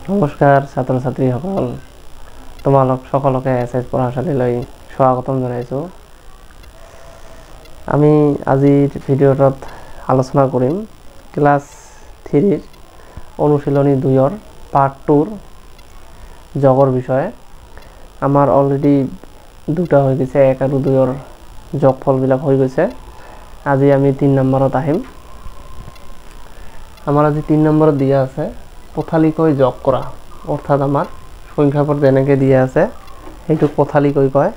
নমস্কাৰ ছাত্ৰ ছাত্ৰীসকল, তোমালোক সকলোকে এছএছ পঢ়াশালীলৈ স্বাগতম জনাইছোঁ। আমি আজিৰ ভিডিঅ'টোত আলোচনা কৰিম ক্লাছ 3 অনুশীলনী 2 পাৰ্ট 2 যোগৰ বিষয়ে। আমাৰ অলৰেডি দুটা হৈ গৈছে, 1 আৰু 2 যোগফলবিলাক হৈ গৈছে। আজি আমি 3 নম্বৰত আহিম। আমাৰ আজি 3 নম্বৰত দিয়া আছে পথালিকৈ যোগ কৰা, অৰ্থাৎ আমাৰ সংখ্যাবোৰ যেনেকৈ দিয়া আছে সেইটো পথালিকৈ কয়,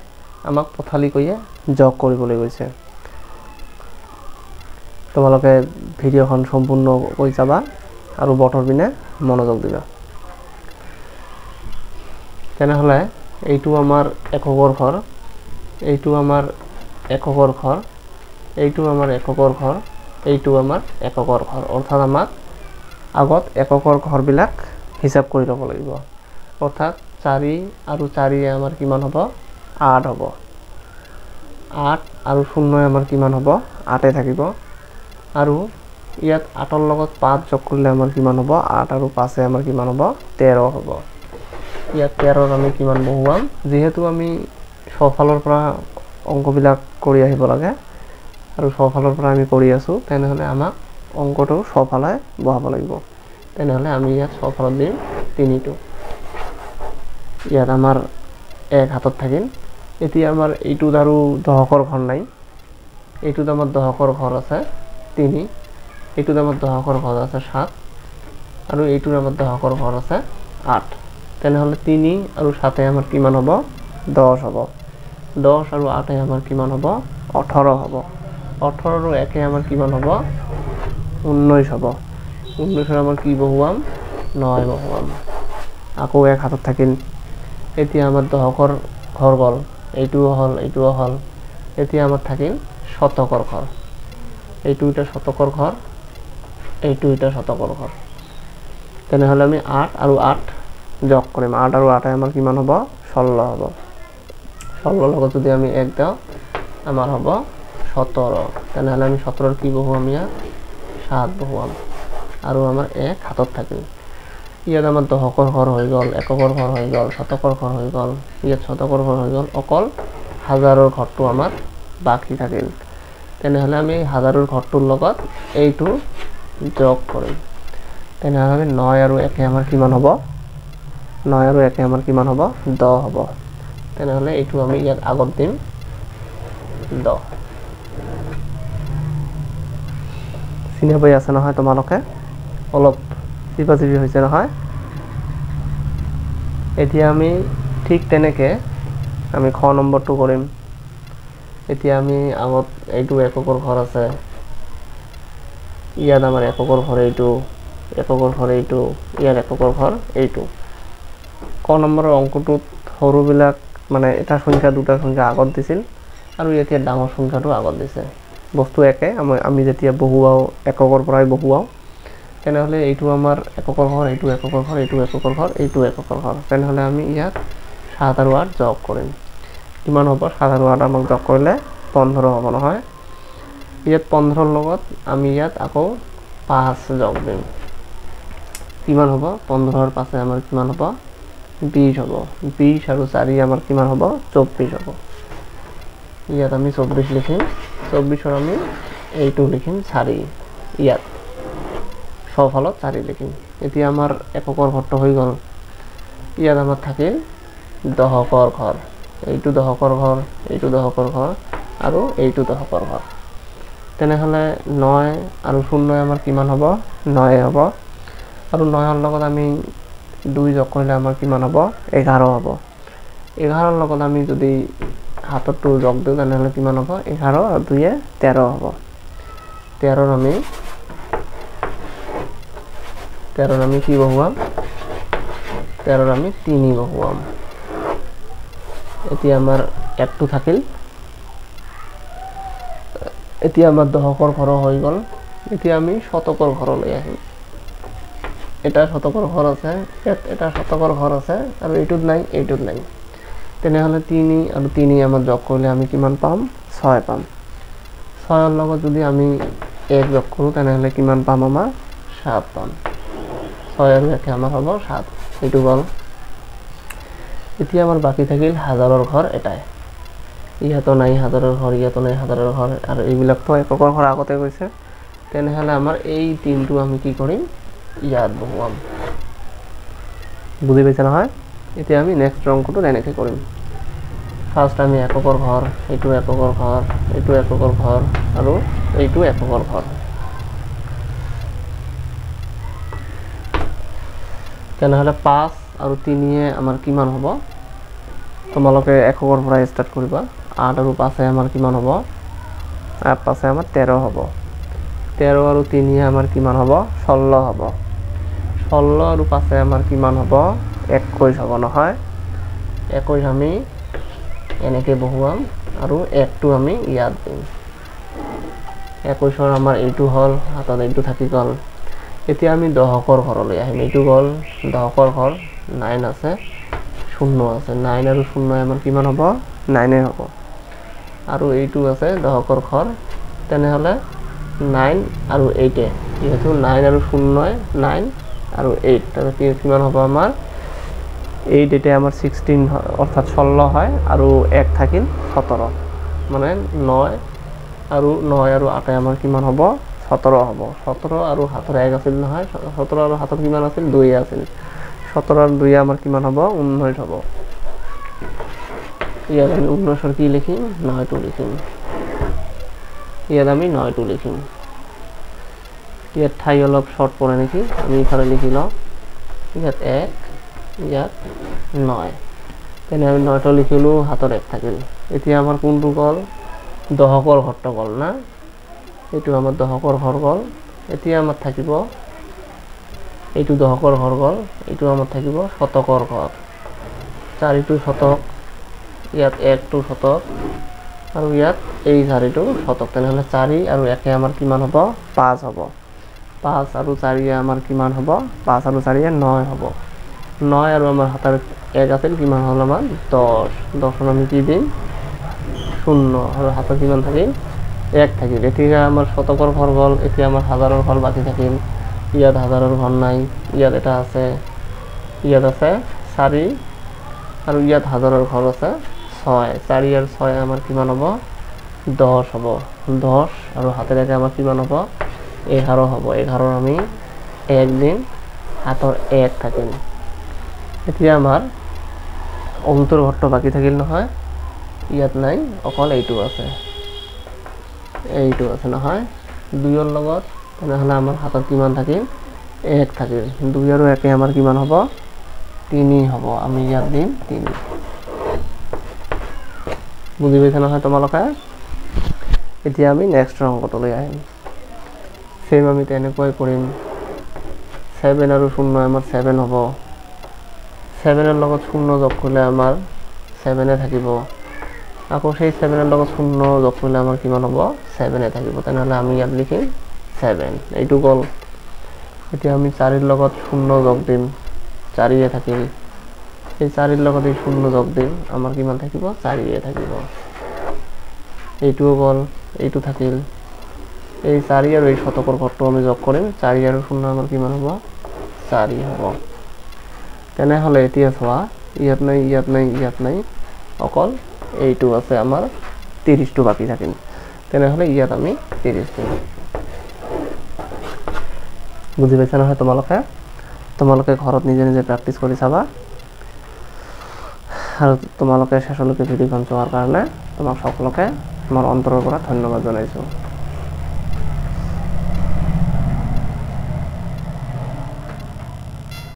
আমাক পথালিকৈয়ে যোগ কৰিবলৈ গৈছে। তোমালোকে ভিডিঅ'খন সম্পূৰ্ণকৈ চাবা আৰু বটৰ পিনে মনোযোগ দিবা। তেনেহ'লে এইটো আমাৰ এককৰ ঘৰ, এইটো আমাৰ এককৰ ঘৰ, এইটো আমাৰ এককৰ ঘৰ, এইটো আমাৰ এককৰ ঘৰ, অৰ্থাৎ আমাক আগত এককৰ ঘৰবিলাক হিচাপ কৰি ল'ব লাগিব। অৰ্থাৎ 4 আৰু 4 আমাৰ কিমান হ'ব? 8 হ'ব। 8 আৰু 0 আমাৰ কিমান হ'ব? 8 থাকিব। আৰু ইয়াত 8ৰ লগত 5 যোগ কৰিলে আমাৰ কিমান হ'ব? 8 আৰু 5 আমাৰ কিমান হ'ব? 13 হ'ব। ইয়াত 13ৰ আমি কিমান বহুৱাম? যিহেতু আমি সোঁফালৰ পৰা অংকবিলাক কৰি আহিব লাগে আৰু সোঁফালৰ পৰা আমি কৰি আছোঁ, তেনেহ'লে আমাক অংকটো সোঁফালে বহাব লাগিব। তেনেহ'লে আমি ইয়াত সোঁফালত দিম 3টো। ইয়াত আমাৰ 1 হাতত থাকিল। এতিয়া আমাৰ এইটোত আৰু দশকৰ ঘৰ নাই, এইটোত আমাৰ দশকৰ ঘৰ আছে 3, এইটোত আমাৰ দশকৰ ঘৰ আছে 7 আৰু এইটোত আমাৰ দশকৰ ঘৰ আছে 8। তেনেহ'লে 3 আৰু 7 আমাৰ কিমান হ'ব? 10 হ'ব। 10 আৰু 8 আমাৰ কিমান হ'ব? 18 হ'ব। 18 আৰু 1 আমাৰ কিমান হ'ব? 19 হ'ব। 19 আমাৰ কি বহুৱাম? 9 বহুৱাম। আকৌ 1 হাতত থাকিল। এতিয়া আমাৰ দশকৰ ঘৰ গ'ল, এইটোও হ'ল, এইটোও হ'ল। এতিয়া আমাৰ থাকিল শতকৰ ঘৰ। এইটো এটা শতকৰ ঘৰ, এইটো এটা শতকৰ ঘৰ। তেনেহ'লে আমি 8 আৰু 8 যোগ কৰিম। 8 আৰু 8 আমাৰ কিমান হ'ব? 16 হ'ব। 16 লগত যদি আমি 1 দিওঁ আমাৰ হ'ব 17। তেনেহ'লে আমি 17ৰ কি বহুৱাম? ইয়াত 7 বহুৱাম। আৰু আমাৰ 1 হাতত থাকিল। ইয়াত আমাৰ দশকৰ ঘৰ হৈ গ'ল, এককৰ ঘৰ হৈ গ'ল, শতকৰ ঘৰ হৈ গ'ল, ইয়াত শতকৰ ঘৰ হৈ গ'ল, অকল হাজাৰৰ ঘৰটো আমাৰ বাকী থাকিল। তেনেহ'লে আমি হাজাৰৰ ঘৰটোৰ লগত এইটো যোগ কৰিম। তেনেহ'লে আমি 9 আৰু 1 আমাৰ কিমান হ'ব? 9 আৰু 1 আমাৰ কিমান হ'ব? 10 হ'ব। তেনেহ'লে এইটো আমি ইয়াত আগত দিম 10। চিনি পাই আছে নহয় তোমালোকে? অলপ চিপাচিপি হৈছে নহয়? এতিয়া আমি ঠিক তেনেকৈ আমি খ নম্বৰটো কৰিম। এতিয়া আমি আগত এইটো এককৰ ঘৰ আছে, ইয়াত আমাৰ এককৰ ঘৰ এইটো, এককৰ ঘৰ এইটো, ইয়াত এককৰ ঘৰ এইটো। ক নম্বৰৰ অংকটোত সৰুবিলাক মানে এটা সংখ্যা দুটা সংখ্যা আগত দিছিল আৰু এতিয়া ডাঙৰ সংখ্যাটো আগত দিছে। বস্তু একে, আমি যেতিয়া বহুৱাওঁ এককৰ পৰাই বহুৱাওঁ, তেনেহ'লে এইটো আমাৰ এককৰ ঘৰ, এইটো এককৰ ঘৰ, এইটো এককৰ ঘৰ, এইটো এককৰ ঘৰ। তেনেহ'লে আমি ইয়াত 7 আৰু 8 যোগ কৰিম। কিমান হ'ব? 7 আৰু 8 আমাক যোগ কৰিলে 15 হ'ব নহয়? ইয়াত 15ৰ লগত আমি ইয়াত আকৌ 5 যোগ দিম। কিমান হ'ব? 15ৰ 5 আমাৰ কিমান হ'ব? 20 হ'ব। 20 আৰু 4 আমাৰ কিমান হ'ব? 24 হ'ব। ইয়াত আমি 24 লিখিম। 24ৰ আমি এইটো লিখিম 4, ইয়াত সোঁফালত 4 লিখিম। এতিয়া আমাৰ এককৰ ঘৰটো হৈ গ'ল। ইয়াত আমাৰ থাকিল দশকৰ ঘৰ, এইটো দশকৰ ঘৰ, এইটো দশকৰ ঘৰ আৰু এইটো দশকৰ ঘৰ। তেনেহ'লে 9 আৰু 0 আমাৰ কিমান হ'ব? 9 হ'ব। আৰু 9ৰ লগত আমি 2 যোগ কৰিলে আমাৰ কিমান হ'ব? 11 হ'ব। 11ৰ লগত আমি যদি হাততো যোগ দিওঁ তেনেহ'লে কিমান হ'ব? 11 আৰু 2 13 হ'ব। 13ৰ আমি কি বহুৱাম? 13ৰ আমি 3 বহুৱাম। এতিয়া আমাৰ 1টো থাকিল। এতিয়া আমাৰ দশকৰ ঘৰ হৈ গ'ল। এতিয়া আমি শতকৰ ঘৰলৈ আহিম। এটা শতকৰ ঘৰ আছে, ইয়াত এটা শতকৰ ঘৰ আছে আৰু এইটোত নাই, এইটোত নাই। তেনেহ'লে 3 আৰু 3 আমাৰ যোগ কৰিলে আমি কিমান পাম? 6 পাম। 6ৰ লগত যদি আমি 1 যোগ কৰোঁ তেনেহ'লে কিমান পাম? আমাৰ 7 পাম। 6 আৰু 1 আমাৰ হ'ব 7 এইটো গ'ল এতিয়া আমাৰ বাকি থাকিল হাজাৰৰ ঘৰ এটাই ইয়াতো নাই হাজাৰৰ ঘৰ ইয়াতো নাই হাজাৰৰ ঘৰ আৰু এইবিলাকতো এককৰ ঘৰ আগতে গৈছে তেনেহলে আমাৰ এই তিনটো আমি কি কৰিম ইয়াত বহুৱাম বুজি পাইছা নহয় এতিয়া আমি নেক্সট অংকটো এনেকৈ কৰিম ফাৰ্স্ট আমি এককৰ ঘৰ এইটো এককৰ ঘৰ এইটো এককৰ ঘৰ আৰু এইটো এককৰ ঘৰ তেনেহলে 5 আৰু 3 এ আমাৰ কিমান হ'ব তোমালোকে এককৰ পৰা স্টাৰ্ট কৰিবা 8 আৰু 5 এ আমাৰ কিমান হ'ব 8 5 এ আমাৰ 13 হ'ব 13 আৰু 3 এ আমাৰ কিমান হ'ব 16 হ'ব 16 আৰু 5 এ আমাৰ কিমান হ'ব 21 হ'ব নহয় 21 আমি এনেকৈ বহুৱাম আৰু 1টো আমি ইয়াত দিম 21 আমাৰ এইটো হল হাতত এইটো থাকি গল এতিয়া আমি দহকৰ ঘৰলৈ আহিম এইটো গল দহকৰ ঘৰ 9 আছে 0 আছে 9 আৰু 0 আমাৰ কিমান হ'ব 9 এ হ'ব আৰু এইটো আছে দহকৰ ঘৰ তেনেহলে 9 আৰু 8 এ যেহেতু 9 আৰু 0 9 আৰু 8 তাতে কিমান হ'ব আমাৰ 8 এতে আমাৰ 16 অৰ্থাৎ 16 হয় আৰু 1 থাকিল 17 মানে 9 আৰু 8 এ আমাৰ কিমান হ'ব 17 হ'ব 17 আৰু 7 1 আছিল নহয় 17 আৰু 7 কিমান আছিল 2 আছিল 17 আৰু 2 আমাৰ কিমান হ'ব 19 হ'ব ইয়াত আমি 19 কি লিখিম 9 টো লিখিম ইয়াত আমি 9 টো লিখিম ইয়াত ঠাই অলপ শর্ট পড়ে নেকি আমি এখানে লিখি লওঁ ইয়াত 1 ইয়াত 9 তেনে আমি 9 টো লিখিলো হাতৰ 1 থাকিল এতিয়া আমাৰ কোনটো গল দহকৰ ঘৰটো গল না এইটো আমাৰ দহকৰ ঘৰ গল এতিয়া আমাৰ থাকিব এইটো দহকৰ ঘৰ গল এইটো আমাৰ থাকিব শতকৰ ঘৰ 4টো শতক ইয়াত 1টো শতক আৰু ইয়াত এই 4টো শতক তেনেহলে 4 আৰু 1 আমাৰ কিমান হ'ব 5 হ'ব 5 আৰু 4 আমাৰ কিমান হ'ব 5 আৰু 4 9 হ'ব 9 আৰু আমাৰ হাতৰ 1 আছিল কিমান হল আমাৰ 10 10 আমি কি দিম 0 আৰু হাতৰ কিমান থাকিল 1 থাকিল এতিয়া আমাৰ শতকৰ ঘৰ গল এতিয়া আমাৰ হাজাৰৰ ঘৰ বাকি থাকিল ইয়াত হাজাৰৰ ঘৰ নাই ইয়াত এটা আছে ইয়াত আছে 4 আৰু ইয়াত হাজাৰৰ ঘৰ আছে 6 4 আৰু 6 আমাৰ কিমান হ'ব 10 হ'ব 10 আৰু হাতেৰ 1 আমাৰ কিমান হ'ব 11 হ'ব 11 আমি 1 দিন হাতৰ 1 থাকিল এতিয়া আমাৰ অন্তৰ ঘৰটো বাকি থাকিল নহয় ইয়াত নাই অকল এইটো আছে নহয় 2 ৰ লগত তেনেহলে আমাৰ হাতত কিমান থাকিল 1 থাকিল 2 আৰু 1 আমাৰ কিমান হ'ব 3 হ'ব আমি ইয়াত দিম 3 বুজি পাইছা নহয় তোমালোকে এতিয়া আমি নেক্সট অংকটোলৈ আহিম সেম আমি তেনেকৈ কৰিম 7 আৰু 0 আমাৰ 7 হ'ব 7 ৰ লগত 0 যোগ কৰিলে আমাৰ 7 এ থাকিব আকৌ সেই 7 ৰ লগত 0 যোগ কৰিলে আমাৰ কিমান হ'ব 7 এ থাকিব তেনেহলে আমি ইয়াত লিখিম 7 এইটো গল এতিয়া আমি 4 ৰ লগত 0 যোগ দিম 4 এ থাকিল এই 4 ৰ লগত এই 0 যোগ দিম আমাৰ কিমান থাকিব 4 এ থাকিব এইটো গল এইটো থাকিল এই 4 আৰু এই শতকৰ ঘৰটো আমি যোগ কৰিম 4 আৰু 0 আমাৰ কিমান হ'ব 4 হ'ব তেনেহলে এতিয়া চোৱা ইয়াত নাই ইয়াত নাই ইয়াত নাই অকল এইটো আছে আমাৰ 30 টো বাকি থাকিল তেনেহলে ইয়াত আমি 30 দিম বুজি পাইছা নহয় তোমালোকে ঘৰত নিজে নিজে প্ৰেক্টিস কৰি চাবা আৰু তোমালোকে শেষলৈকে ভিডিওখন চোৱাৰ কাৰণে তোমাক সকলোকে মোৰ অন্তৰৰ পৰা ধন্যবাদ জনাইছো